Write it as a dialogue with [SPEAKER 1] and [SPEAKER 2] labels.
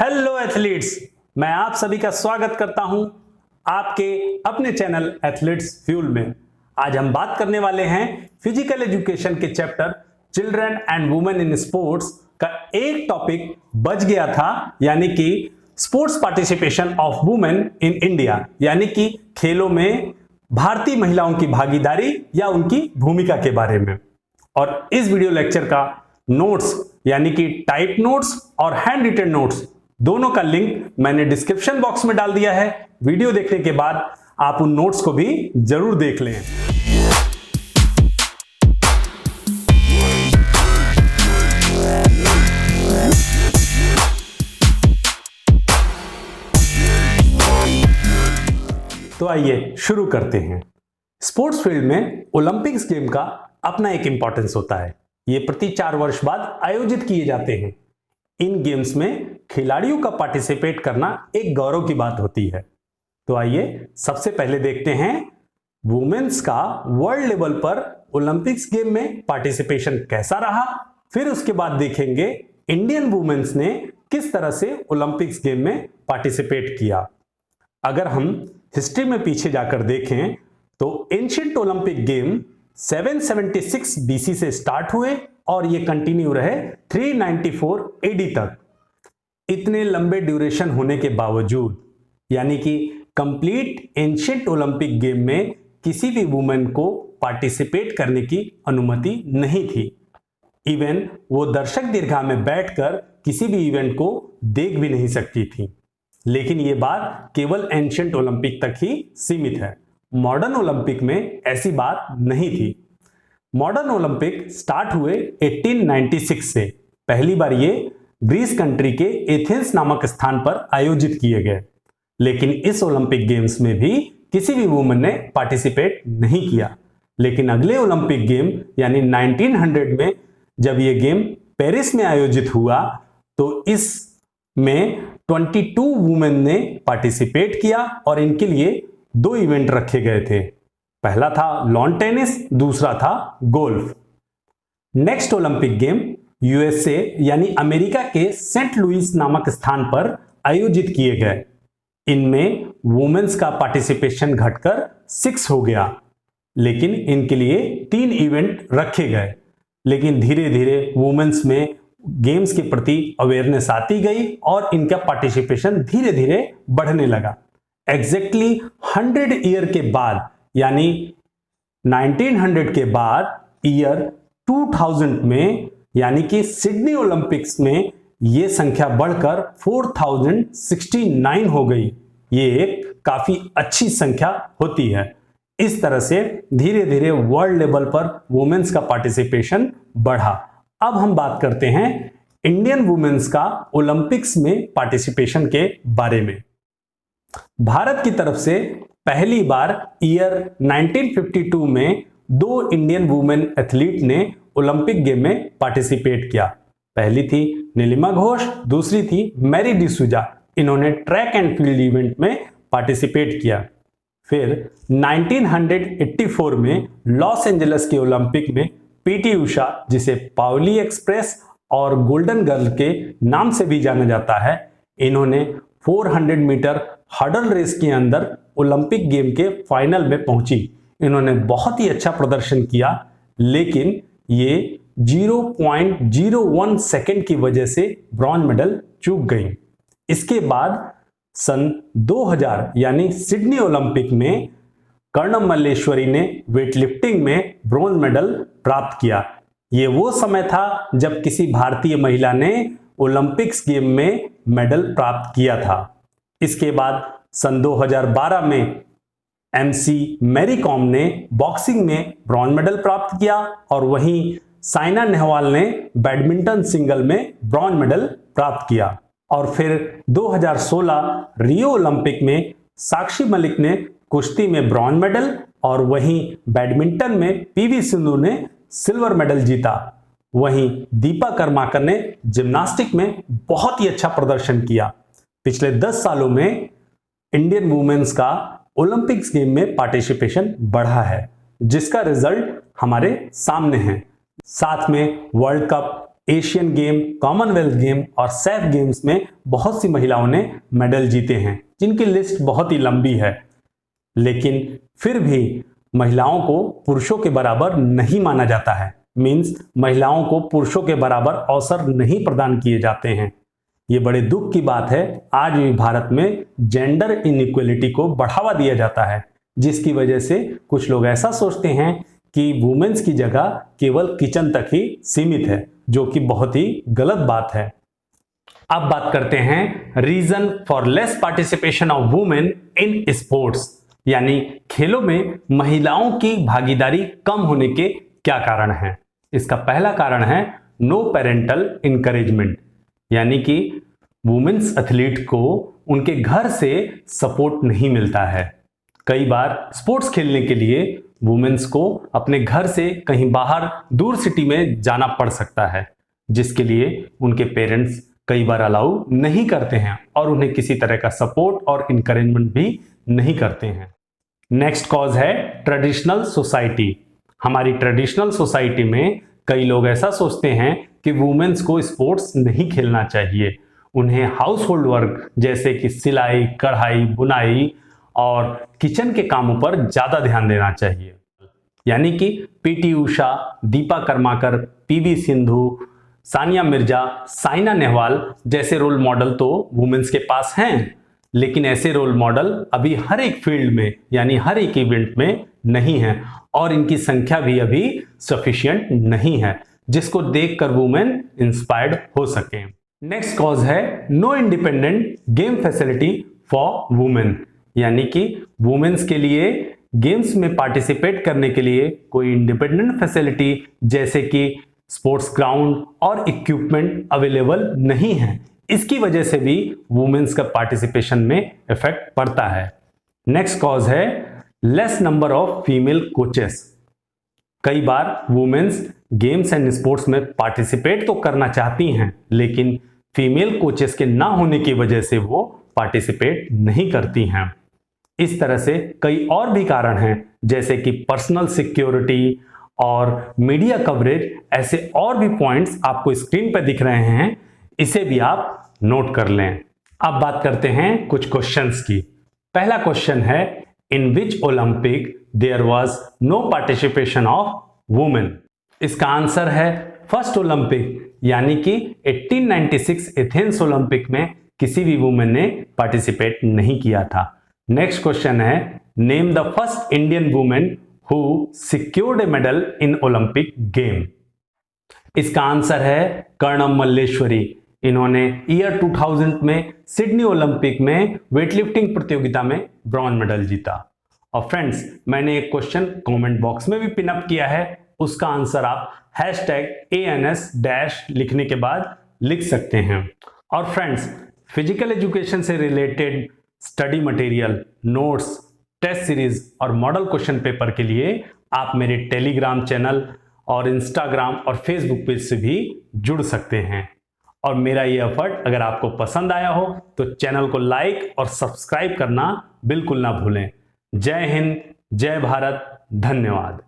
[SPEAKER 1] Hello athletes, मैं आप सभी का स्वागत करता हूं आपके अपने चैनल एथलीट्स फ्यूल में। आज हम बात करने वाले हैं फिजिकल एजुकेशन के chapter children and women in sports का एक टॉपिक बच गया था, यानी कि sports participation of women in India, यानी कि खेलों में भारतीय महिलाओं की भागीदारी या उनकी भूमिका के बारे में। और इस वीडियो लेक्चर का नोट्स यानी कि टाइप नोट्स और हैंड रिटन नोट्स दोनों का लिंक मैंने डिस्क्रिप्शन बॉक्स में डाल दिया है। वीडियो देखने के बाद आप उन नोट्स को भी जरूर देख लें। तो आइए शुरू करते हैं। स्पोर्ट्स फील्ड में ओलंपिक्स गेम का अपना एक इंपॉर्टेंस होता है। ये प्रति 4 वर्ष बाद आयोजित किए जाते हैं। इन गेम्स में खिलाड़ियों का पार्टिसिपेट करना एक गौरव की बात होती है। तो आइए सबसे पहले देखते हैं वुमेन्स का वर्ल्ड लेवल पर ओलंपिक्स गेम में पार्टिसिपेशन कैसा रहा। फिर उसके बाद देखेंगे इंडियन वुमेन्स ने किस तरह से ओलंपिक्स गेम में पार्टिसिपेट किया। अगर हम हिस्ट्री में पीछे जाकर देखें तो एंशिएंट ओलंपिक गेम 776 बीसी से स्टार्ट हुए और ये कंटिन्यू रहे 394 एडी तक। इतने लंबे ड्यूरेशन होने के बावजूद, यानी कि कंप्लीट एंशिएंट ओलंपिक गेम में किसी भी वुमेन को पार्टिसिपेट करने की अनुमति नहीं थी। इवन वो दर्शक दीर्घा में बैठकर किसी भी इवेंट को देख भी नहीं सकती थी। लेकिन ये बात केवल एंशिएंट ओलंपिक तक ही सीमित है। मॉडर्न ओलंपिक में ऐसी बात नहीं थी। मॉडर्न ओलंपिक स्टार्ट हुए 1896 से। पहली बार ये ग्रीस कंट्री के एथेंस नामक स्थान पर आयोजित किए गए। लेकिन इस ओलंपिक गेम्स में भी किसी भी वुमन ने पार्टिसिपेट नहीं किया। लेकिन अगले ओलंपिक गेम यानी 1900 में जब ये गेम पेरिस में आयोजित हुआ तो इसमें 22 वुमेन ने पार्टिसिपेट किया और इनके लिए 2 इवेंट रखे गए थे। पहला था लॉन टेनिस, दूसरा था golf. Next Olympic game USA यानी अमेरिका के सेंट लुइस नामक स्थान पर आयोजित किए गए। इनमें वुमेन्स का पार्टिसिपेशन घटकर 6 हो गया, लेकिन इनके लिए 3 इवेंट रखे गए। लेकिन धीरे धीरे वुमेन्स में गेम्स के प्रति अवेयरनेस आती गई और इनका पार्टिसिपेशन धीरे धीरे बढ़ने लगा। एग्जैक्टली 100 ईयर के बाद यानी 1900 के बाद ईयर 2000 में यानी कि सिडनी ओलंपिक्स में यह संख्या बढ़कर 4069 हो गई। ये एक काफी अच्छी संख्या होती है। इस तरह से धीरे धीरे वर्ल्ड लेवल पर वुमेन्स का पार्टिसिपेशन बढ़ा। अब हम बात करते हैं इंडियन वुमेन्स का ओलंपिक्स में पार्टिसिपेशन के बारे में। भारत की तरफ से पहली बार ईयर 1952 में 2 इंडियन वुमेन एथलीट ने ओलंपिक गेम में पार्टिसिपेट किया। पहली थी नीलिमा घोष, दूसरी थी मैरी डिसूजा। इन्होंने ट्रैक एंड फील्ड इवेंट में पार्टिसिपेट किया। फिर 1984 में लॉस एंजलिस के ओलंपिक में पीटी उषा, जिसे पाउली एक्सप्रेस और गोल्डन गर्ल के नाम से भी जाना जाता है, इन्होंने 400 मीटर हर्डल रेस के अंदर ओलंपिक गेम के फाइनल में पहुंची। इन्होंने बहुत ही अच्छा प्रदर्शन किया, लेकिन ये 0.01 सेकंड की वजह से ब्रॉन्ज मेडल चूक गई। इसके बाद सन 2000 यानी सिडनी ओलंपिक में कर्णम मल्लेश्वरी ने वेटलिफ्टिंग में ब्रॉन्ज मेडल प्राप्त किया। ये वो समय था जब किसी भारतीय महिला ने ओलंपिक्स गेम में मेडल प्राप्त किया था। इसके बाद सन 2012 में एमसी मैरी कॉम ने बॉक्सिंग में ब्रॉन्ज मेडल प्राप्त किया और वहीं साइना नेहवाल ने बैडमिंटन सिंगल में ब्रॉन्ज मेडल प्राप्त किया। और फिर 2016 रियो ओलंपिक में साक्षी मलिक ने कुश्ती में ब्रॉन्ज मेडल और वहीं बैडमिंटन में पीवी सिंधु ने सिल्वर मेडल जीता। वहीं दीपा कर्माकर ने जिम्नास्टिक में बहुत ही अच्छा प्रदर्शन किया। पिछले 10 सालों में इंडियन वुमेन्स का ओलंपिक्स गेम में पार्टिसिपेशन बढ़ा है, जिसका रिजल्ट हमारे सामने है। साथ में world cup, Asian game, Commonwealth game और सैफ गेम्स में बहुत सी महिलाओं ने मेडल जीते हैं, जिनकी लिस्ट बहुत ही लंबी है। लेकिन फिर भी महिलाओं को पुरुषों के बराबर नहीं माना जाता है। मींस महिलाओं को पुरुषों के बराबर अवसर नहीं प्रदान किए जाते हैं। ये बड़े दुख की बात है। आज भी भारत में जेंडर इनइक्वलिटी को बढ़ावा दिया जाता है, जिसकी वजह से कुछ लोग ऐसा सोचते हैं कि वुमेन्स की जगह केवल किचन तक ही सीमित है, जो कि बहुत ही गलत बात है। अब बात करते हैं reason for less participation of women in sports, यानी खेलों में महिलाओं की भागीदारी कम होने के क्या कारण हैं। इसका पहला कारण है नो पेरेंटल इंकरेजमेंट, यानी कि वुमेन्स एथलीट को उनके घर से सपोर्ट नहीं मिलता है। कई बार स्पोर्ट्स खेलने के लिए वुमेन्स को अपने घर से कहीं बाहर दूर सिटी में जाना पड़ सकता है, जिसके लिए उनके पेरेंट्स कई बार अलाउ नहीं करते हैं और उन्हें किसी तरह का सपोर्ट और इंकरेजमेंट भी नहीं करते हैं। नेक्स्ट कॉज है ट्रेडिशनल सोसाइटी। हमारी ट्रेडिशनल सोसाइटी में कई लोग ऐसा सोचते हैं कि वुमेन्स को स्पोर्ट्स नहीं खेलना चाहिए। उन्हें हाउस होल्ड वर्क जैसे कि सिलाई, कढ़ाई, बुनाई और किचन के कामों पर ज्यादा ध्यान देना चाहिए। यानी कि पीटी उषा, दीपा कर्माकर, पीवी सिंधु, सानिया मिर्जा, साइना नेहवाल जैसे रोल मॉडल तो वुमेन्स के पास हैं, लेकिन ऐसे रोल मॉडल अभी हर एक फील्ड में यानी हर एक इवेंट में नहीं है और इनकी संख्या भी अभी सफिशिएंट नहीं है, जिसको देखकर वुमेन इंस्पायर्ड हो सके। नेक्स्ट कॉज है no independent game facility for women, यानी कि वुमेन्स के लिए गेम्स में पार्टिसिपेट करने के लिए कोई इंडिपेंडेंट फैसिलिटी जैसे कि स्पोर्ट्स ग्राउंड और इक्विपमेंट अवेलेबल नहीं है। इसकी वजह से भी वुमेन्स का पार्टिसिपेशन में इफेक्ट पड़ता है। नेक्स्ट कॉज है less number of female coaches. कई बार वुमेन्स गेम्स एंड स्पोर्ट्स में पार्टिसिपेट तो करना चाहती हैं, लेकिन फीमेल कोचेस के ना होने की वजह से वो पार्टिसिपेट नहीं करती हैं। इस तरह से कई और भी कारण हैं, जैसे कि पर्सनल सिक्योरिटी और मीडिया कवरेज। ऐसे और भी पॉइंट्स आपको स्क्रीन पर दिख रहे हैं, इसे भी आप नोट कर लें। अब बात करते हैं कुछ क्वेश्चंस की। पहला क्वेश्चन है in which Olympic there was no participation of women. इसका आंसर है फर्स्ट ओलंपिक, यानी कि 1896 एथेंस ओलंपिक में किसी भी वुमेन ने पार्टिसिपेट नहीं किया था। नेक्स्ट क्वेश्चन है name the first Indian women who secured A medal in Olympic game. इसका आंसर है कर्णम मल्लेश्वरी। इन्होंने ईयर 2000 में सिडनी ओलंपिक में वेटलिफ्टिंग प्रतियोगिता में ब्रॉन्ज मेडल जीता। और फ्रेंड्स, मैंने एक क्वेश्चन कमेंट बॉक्स में भी पिन अप किया है, उसका आंसर आप #ANS- लिखने के बाद लिख सकते हैं। और फ्रेंड्स, फिजिकल एजुकेशन से related study material, notes, test series और मॉडल क्वेश्चन पेपर के लिए आप मेरे टेलीग्राम चैनल और इंस्टाग्राम और फेसबुक पेज से भी जुड़ सकते हैं। और मेरा ये एफर्ट अगर आपको पसंद आया हो तो चैनल को लाइक और सब्सक्राइब करना बिल्कुल ना भूलें। जय हिंद, जय भारत, धन्यवाद।